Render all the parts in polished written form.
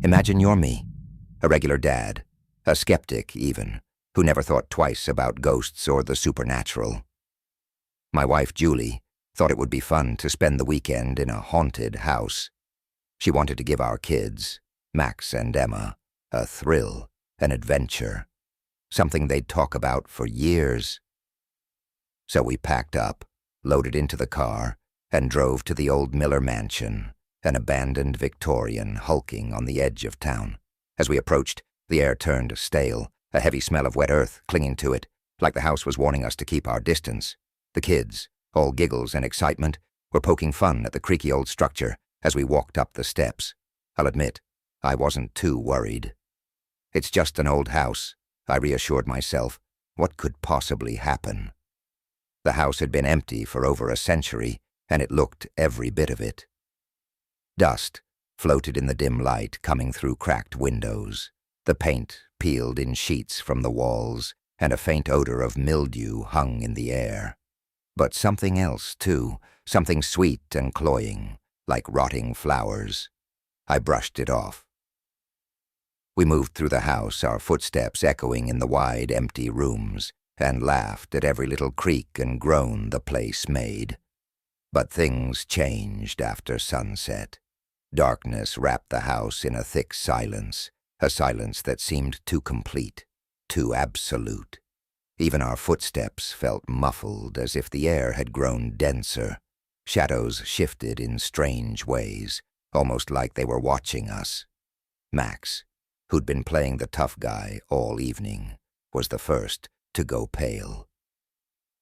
Imagine you're me, a regular dad, a skeptic even, who never thought twice about ghosts or the supernatural. My wife, Julie, thought it would be fun to spend the weekend in a haunted house. She wanted to give our kids, Max and Emma, a thrill, an adventure, something they'd talk about for years. So we packed up, loaded into the car, and drove to the old Miller mansion, an abandoned Victorian hulking on the edge of town. As we approached, the air turned stale, a heavy smell of wet earth clinging to it, like the house was warning us to keep our distance. The kids, all giggles and excitement, were poking fun at the creaky old structure as we walked up the steps. I'll admit, I wasn't too worried. It's just an old house, I reassured myself. What could possibly happen? The house had been empty for over a century, and it looked every bit of it. Dust floated in the dim light coming through cracked windows. The paint peeled in sheets from the walls, and a faint odor of mildew hung in the air. But something else, too, something sweet and cloying, like rotting flowers. I brushed it off. We moved through the house, our footsteps echoing in the wide, empty rooms, and laughed at every little creak and groan the place made. But things changed after sunset. Darkness wrapped the house in a thick silence, a silence that seemed too complete, too absolute. Even our footsteps felt muffled, as if the air had grown denser. Shadows shifted in strange ways, almost like they were watching us. Max, who'd been playing the tough guy all evening, was the first to go pale.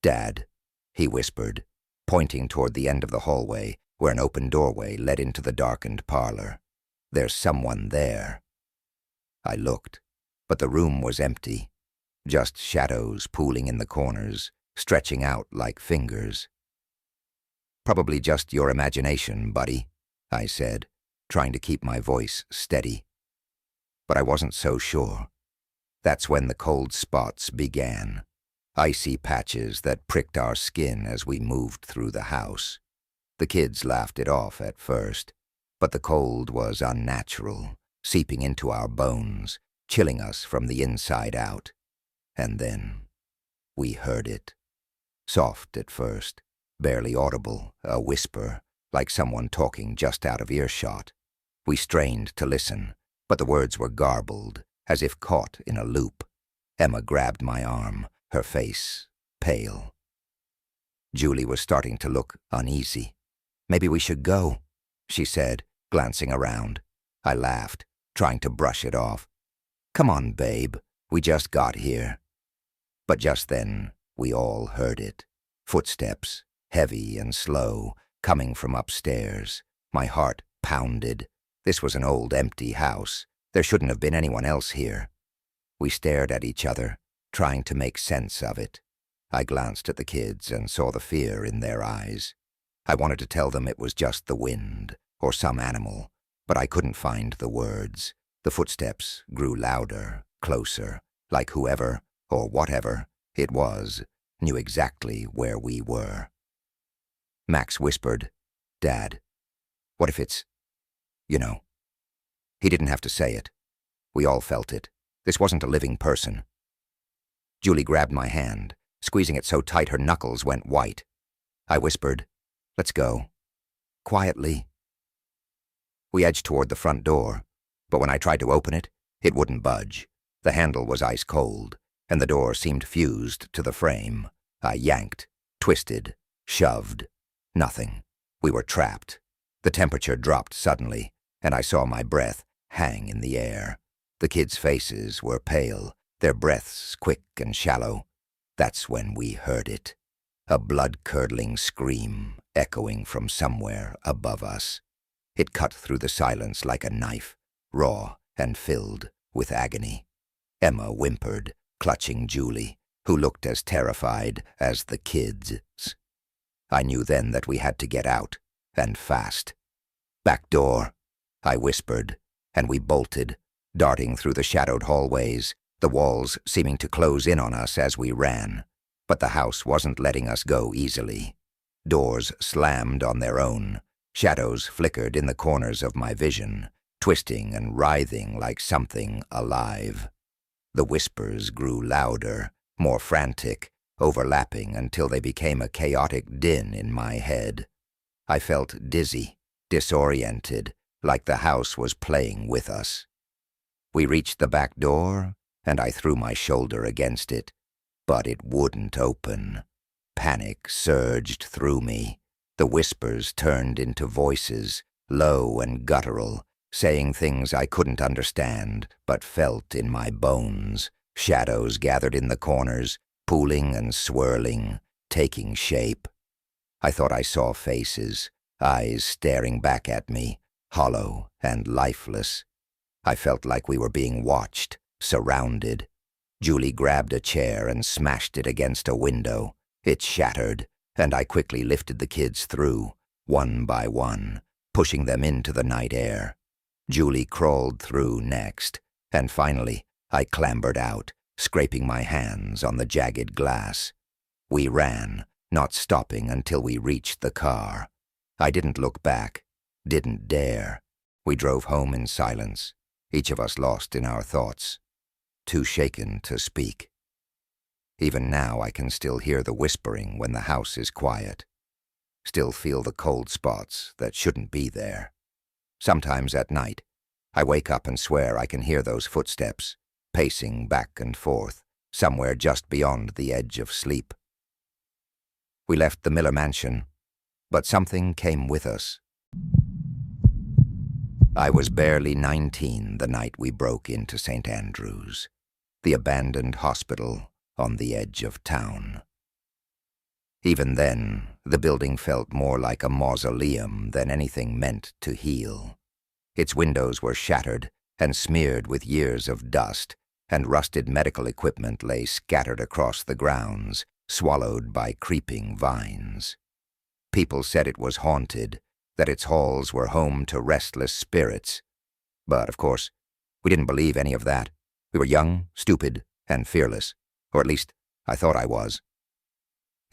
"Dad," he whispered, pointing toward the end of the hallway where an open doorway led into the darkened parlor. "There's someone there." I looked, but the room was empty. Just shadows pooling in the corners, stretching out like fingers. "Probably just your imagination, buddy," I said, trying to keep my voice steady. But I wasn't so sure. That's when the cold spots began, icy patches that pricked our skin as we moved through the house. The kids laughed it off at first, but the cold was unnatural, seeping into our bones, chilling us from the inside out. And then we heard it. Soft at first, barely audible, a whisper, like someone talking just out of earshot. We strained to listen, but the words were garbled, as if caught in a loop. Emma grabbed my arm, her face pale. Julie was starting to look uneasy. "Maybe we should go," she said, glancing around. I laughed, trying to brush it off. "Come on, babe, we just got here." But just then, we all heard it. Footsteps, heavy and slow, coming from upstairs. My heart pounded. This was an old, empty house. There shouldn't have been anyone else here. We stared at each other, trying to make sense of it. I glanced at the kids and saw the fear in their eyes. I wanted to tell them it was just the wind, or some animal, but I couldn't find the words. The footsteps grew louder, closer, like whoever, or whatever it was, knew exactly where we were. Max whispered, "Dad, what if it's, you know?" He didn't have to say it. We all felt it. This wasn't a living person. Julie grabbed my hand, squeezing it so tight her knuckles went white. I whispered, "Let's go." Quietly. We edged toward the front door, but when I tried to open it, it wouldn't budge. The handle was ice cold, and the door seemed fused to the frame. I yanked, twisted, shoved. Nothing. We were trapped. The temperature dropped suddenly, and I saw my breath hang in the air. The kids' faces were pale, their breaths quick and shallow. That's when we heard it. A blood-curdling scream echoing from somewhere above us. It cut through the silence like a knife, raw and filled with agony. Emma whimpered, clutching Julie, who looked as terrified as the kids. I knew then that we had to get out, and fast. "Back door," I whispered, and we bolted, darting through the shadowed hallways, the walls seeming to close in on us as we ran. But the house wasn't letting us go easily. Doors slammed on their own. Shadows flickered in the corners of my vision. twisting and writhing like something alive. The whispers grew louder, more frantic, overlapping until they became a chaotic din in my head. I felt dizzy, disoriented, like the house was playing with us. We reached the back door, and I threw my shoulder against it, but it wouldn't open. Panic surged through me. The whispers turned into voices, low and guttural, saying things I couldn't understand but felt in my bones. Shadows gathered in the corners, pooling and swirling, taking shape. I thought I saw faces, eyes staring back at me, hollow and lifeless. I felt like we were being watched, surrounded. Julie grabbed a chair and smashed it against a window. It shattered, and I quickly lifted the kids through, one by one, pushing them into the night air. Julie crawled through next, and finally I clambered out, scraping my hands on the jagged glass. We ran, not stopping until we reached the car. I didn't look back, didn't dare. We drove home in silence, each of us lost in our thoughts, too shaken to speak. Even now I can still hear the whispering when the house is quiet, still feel the cold spots that shouldn't be there. Sometimes at night, I wake up and swear I can hear those footsteps, pacing back and forth, somewhere just beyond the edge of sleep. We left the Miller mansion, but something came with us. I was barely 19 the night we broke into St. Andrew's, the abandoned hospital on the edge of town. Even then, the building felt more like a mausoleum than anything meant to heal. Its windows were shattered and smeared with years of dust, and rusted medical equipment lay scattered across the grounds, swallowed by creeping vines. People said it was haunted, that its halls were home to restless spirits. But, of course, we didn't believe any of that. We were young, stupid, and fearless, or at least I thought I was.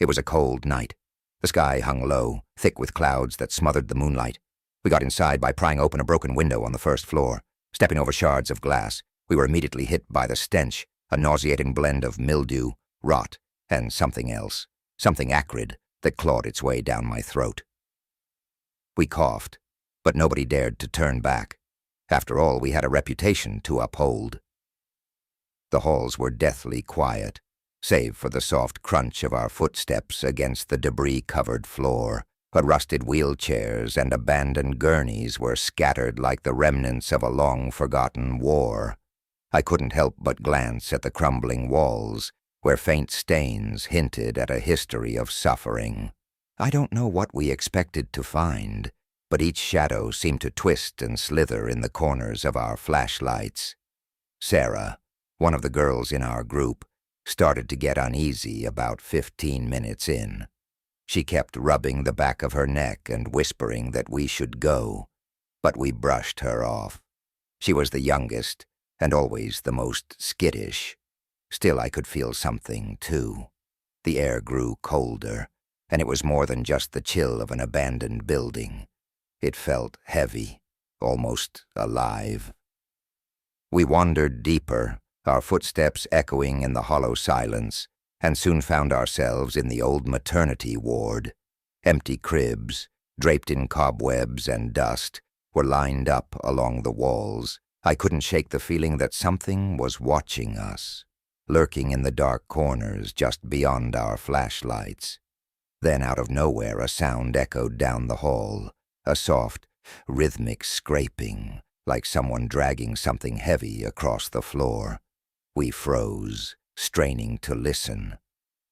It was a cold night. The sky hung low, thick with clouds that smothered the moonlight. We got inside by prying open a broken window on the first floor. Stepping over shards of glass, we were immediately hit by the stench, a nauseating blend of mildew, rot, and something else, something acrid that clawed its way down my throat. We coughed, but nobody dared to turn back. After all, we had a reputation to uphold. The halls were deathly quiet, save for the soft crunch of our footsteps against the debris-covered floor. But rusted wheelchairs and abandoned gurneys were scattered like the remnants of a long-forgotten war. I couldn't help but glance at the crumbling walls, where faint stains hinted at a history of suffering. I don't know what we expected to find, but each shadow seemed to twist and slither in the corners of our flashlights. Sarah, one of the girls in our group, started to get uneasy about 15 minutes in. She kept rubbing the back of her neck and whispering that we should go, but we brushed her off. She was the youngest, and always the most skittish. Still, I could feel something, too. The air grew colder, and it was more than just the chill of an abandoned building. It felt heavy, almost alive. We wandered deeper, our footsteps echoing in the hollow silence, and soon found ourselves in the old maternity ward. Empty cribs, draped in cobwebs and dust, were lined up along the walls. I couldn't shake the feeling that something was watching us, lurking in the dark corners just beyond our flashlights. Then out of nowhere a sound echoed down the hall, a soft, rhythmic scraping, like someone dragging something heavy across the floor. We froze, straining to listen.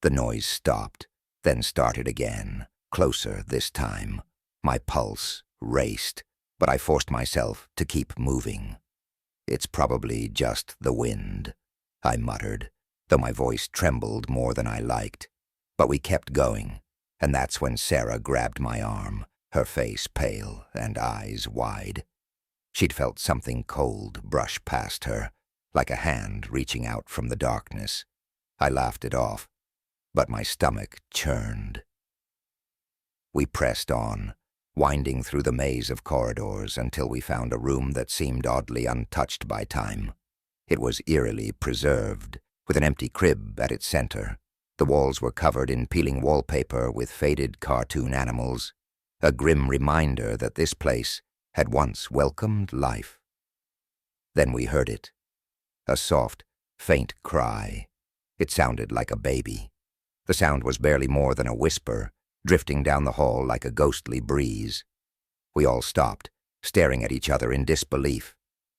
The noise stopped, then started again, closer this time. My pulse raced, but I forced myself to keep moving. "It's probably just the wind," I muttered, though my voice trembled more than I liked. But we kept going, and that's when Sarah grabbed my arm, her face pale and eyes wide. She'd felt something cold brush past her, like a hand reaching out from the darkness. I laughed it off, but my stomach churned. We pressed on, winding through the maze of corridors until we found a room that seemed oddly untouched by time. It was eerily preserved, with an empty crib at its center. The walls were covered in peeling wallpaper with faded cartoon animals, a grim reminder that this place had once welcomed life. Then we heard it, a soft, faint cry. It sounded like a baby. The sound was barely more than a whisper, drifting down the hall like a ghostly breeze. We all stopped, staring at each other in disbelief.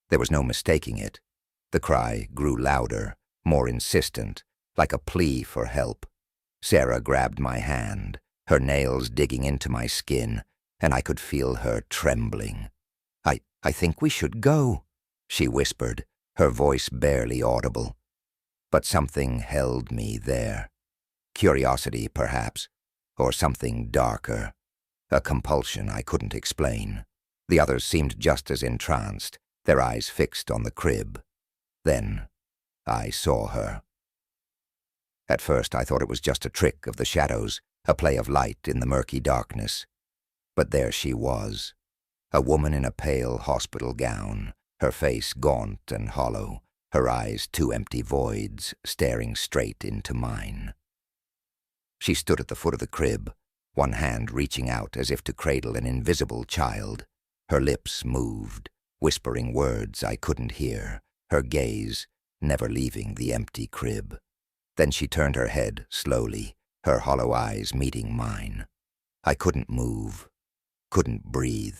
There was no mistaking it. The cry grew louder, more insistent, like a plea for help. Sarah grabbed my hand, her nails digging into my skin, and I could feel her trembling. I think we should go," she whispered, her voice barely audible. But something held me there. Curiosity, perhaps, or something darker. A compulsion I couldn't explain. The others seemed just as entranced, their eyes fixed on the crib. Then I saw her. At first I thought it was just a trick of the shadows, a play of light in the murky darkness. But there she was, a woman in a pale hospital gown, her face gaunt and hollow, her eyes two empty voids staring straight into mine. She stood at the foot of the crib, one hand reaching out as if to cradle an invisible child. Her lips moved, whispering words I couldn't hear, her gaze never leaving the empty crib. Then she turned her head slowly, her hollow eyes meeting mine. I couldn't move, couldn't breathe.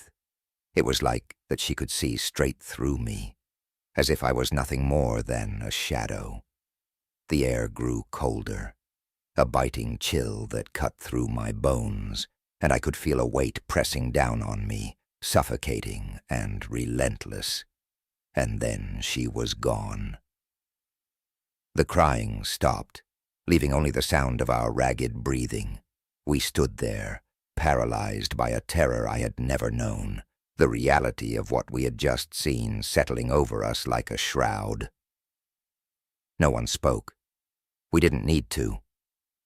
It was like that she could see straight through me, as if I was nothing more than a shadow. The air grew colder, a biting chill that cut through my bones, and I could feel a weight pressing down on me, suffocating and relentless. And then she was gone. The crying stopped, leaving only the sound of our ragged breathing. We stood there, paralyzed by a terror I had never known, the reality of what we had just seen settling over us like a shroud. No one spoke. We didn't need to.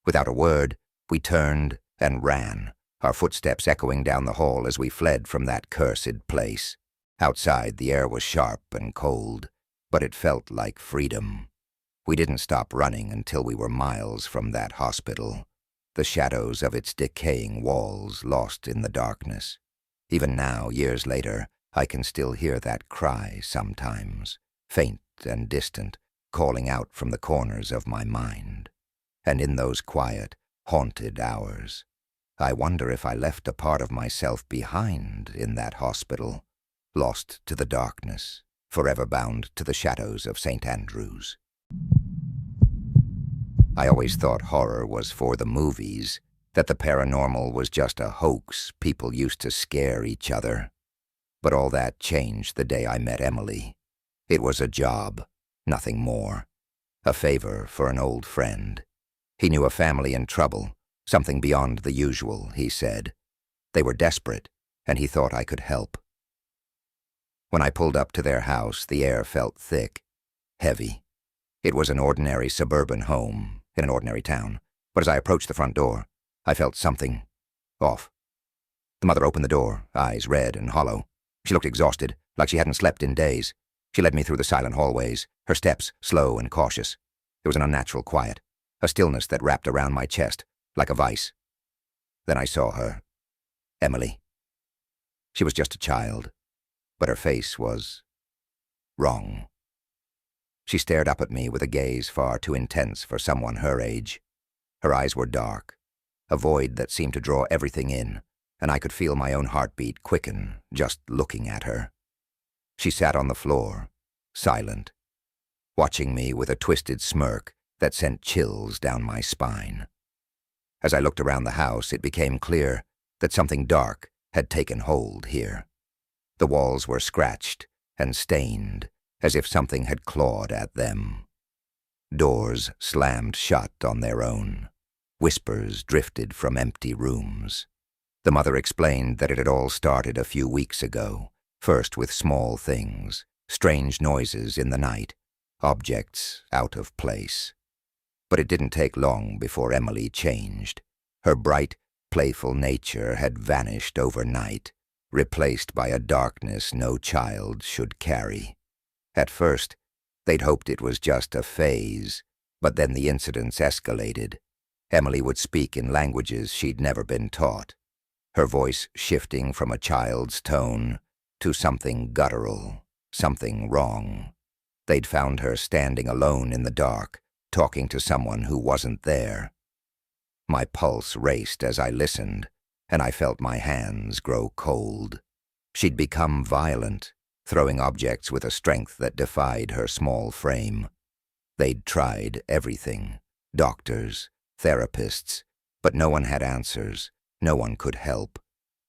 Without a word, we turned and ran, our footsteps echoing down the hall as we fled from that cursed place. Outside, the air was sharp and cold, but it felt like freedom. We didn't stop running until we were miles from that hospital, the shadows of its decaying walls lost in the darkness. Even now, years later, I can still hear that cry sometimes, faint and distant, calling out from the corners of my mind. And in those quiet, haunted hours, I wonder if I left a part of myself behind in that hospital, lost to the darkness, forever bound to the shadows of St. Andrew's. I always thought horror was for the movies, that the paranormal was just a hoax people used to scare each other. But all that changed the day I met Emily. It was a job, nothing more. A favor for an old friend. He knew a family in trouble, something beyond the usual, he said. They were desperate, and he thought I could help. When I pulled up to their house, the air felt thick, heavy. It was an ordinary suburban home in an ordinary town, but as I approached the front door, I felt something off. The mother opened the door, eyes red and hollow. She looked exhausted, like she hadn't slept in days. She led me through the silent hallways, her steps slow and cautious. There was an unnatural quiet, a stillness that wrapped around my chest, like a vice. Then I saw her, Emily. She was just a child, but her face was wrong. She stared up at me with a gaze far too intense for someone her age. Her eyes were dark, a void that seemed to draw everything in, and I could feel my own heartbeat quicken just looking at her. She sat on the floor, silent, watching me with a twisted smirk that sent chills down my spine. As I looked around the house, it became clear that something dark had taken hold here. The walls were scratched and stained, as if something had clawed at them. Doors slammed shut on their own. Whispers drifted from empty rooms. The mother explained that it had all started a few weeks ago, first with small things, strange noises in the night, objects out of place. But it didn't take long before Emily changed. Her bright, playful nature had vanished overnight, replaced by a darkness no child should carry. At first, they'd hoped it was just a phase, but then the incidents escalated. Emily would speak in languages she'd never been taught, her voice shifting from a child's tone to something guttural, something wrong. They'd found her standing alone in the dark, talking to someone who wasn't there. My pulse raced as I listened, and I felt my hands grow cold. She'd become violent, throwing objects with a strength that defied her small frame. They'd tried everything, doctors, therapists, but no one had answers, no one could help.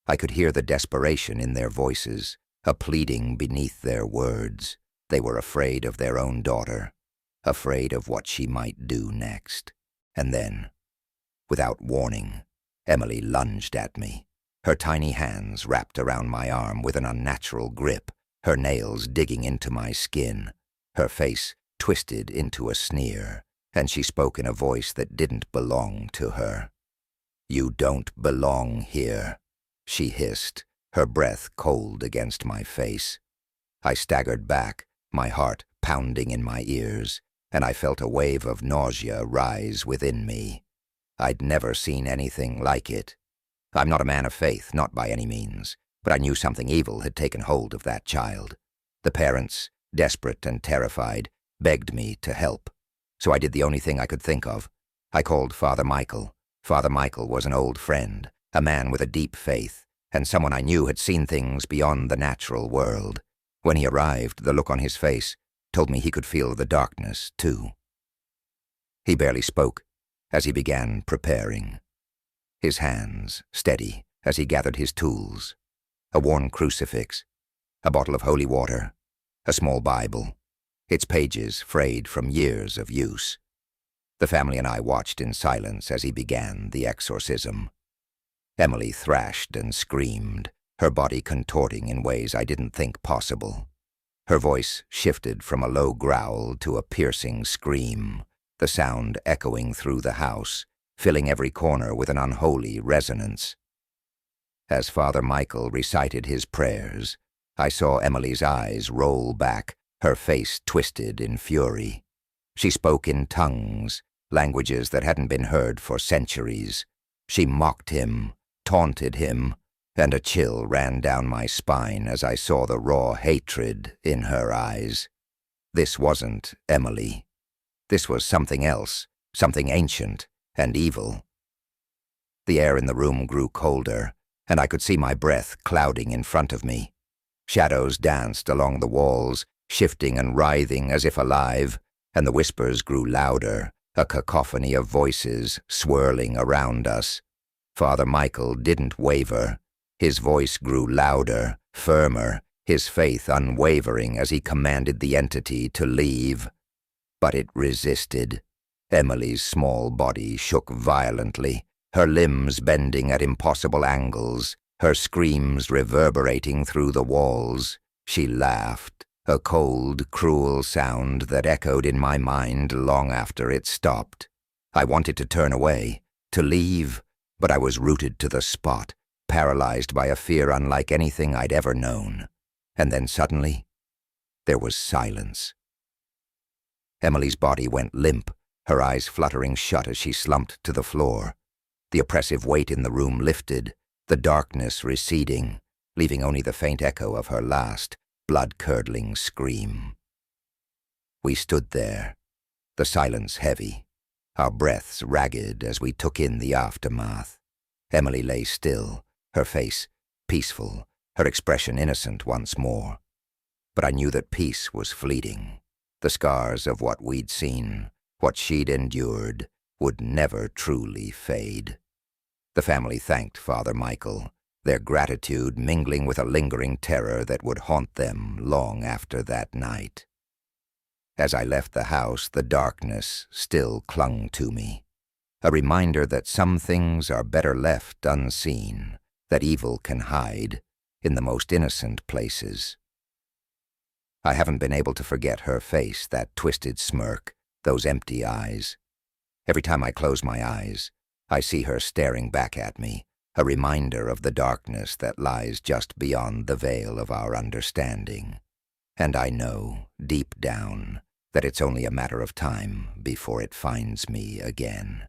I could hear the desperation in their voices, a pleading beneath their words. They were afraid of their own daughter, afraid of what she might do next. And then, without warning, Emily lunged at me, her tiny hands wrapped around my arm with an unnatural grip, her nails digging into my skin, her face twisted into a sneer, and she spoke in a voice that didn't belong to her. "You don't belong here," she hissed, her breath cold against my face. I staggered back, my heart pounding in my ears, and I felt a wave of nausea rise within me. I'd never seen anything like it. I'm not a man of faith, not by any means, but I knew something evil had taken hold of that child. The parents, desperate and terrified, begged me to help. So I did the only thing I could think of. I called Father Michael. Father Michael was an old friend, a man with a deep faith, and someone I knew had seen things beyond the natural world. When he arrived, the look on his face told me he could feel the darkness, too. He barely spoke as he began preparing, his hands steady as he gathered his tools, a worn crucifix, a bottle of holy water, a small Bible, its pages frayed from years of use. The family and I watched in silence as he began the exorcism. Emily thrashed and screamed, her body contorting in ways I didn't think possible. Her voice shifted from a low growl to a piercing scream, the sound echoing through the house, filling every corner with an unholy resonance. As Father Michael recited his prayers, I saw Emily's eyes roll back, her face twisted in fury. She spoke in tongues, languages that hadn't been heard for centuries. She mocked him, taunted him, and a chill ran down my spine as I saw the raw hatred in her eyes. This wasn't Emily. This was something else, something ancient and evil. The air in the room grew colder, and I could see my breath clouding in front of me. Shadows danced along the walls, shifting and writhing as if alive, and the whispers grew louder, a cacophony of voices swirling around us. Father Michael didn't waver. His voice grew louder, firmer, his faith unwavering as he commanded the entity to leave. But it resisted. Emily's small body shook violently, her limbs bending at impossible angles, her screams reverberating through the walls. She laughed, a cold, cruel sound that echoed in my mind long after it stopped. I wanted to turn away, to leave, but I was rooted to the spot, paralyzed by a fear unlike anything I'd ever known. And then suddenly, there was silence. Emily's body went limp, her eyes fluttering shut as she slumped to the floor. The oppressive weight in the room lifted, the darkness receding, leaving only the faint echo of her last, blood-curdling scream. We stood there, the silence heavy, our breaths ragged as we took in the aftermath. Emily lay still, her face peaceful, her expression innocent once more. But I knew that peace was fleeting. The scars of what we'd seen, what she'd endured, would never truly fade. The family thanked Father Michael, their gratitude mingling with a lingering terror that would haunt them long after that night. As I left the house, the darkness still clung to me, a reminder that some things are better left unseen, that evil can hide in the most innocent places. I haven't been able to forget her face, that twisted smirk, those empty eyes. Every time I close my eyes, I see her staring back at me, a reminder of the darkness that lies just beyond the veil of our understanding. And I know, deep down, that it's only a matter of time before it finds me again.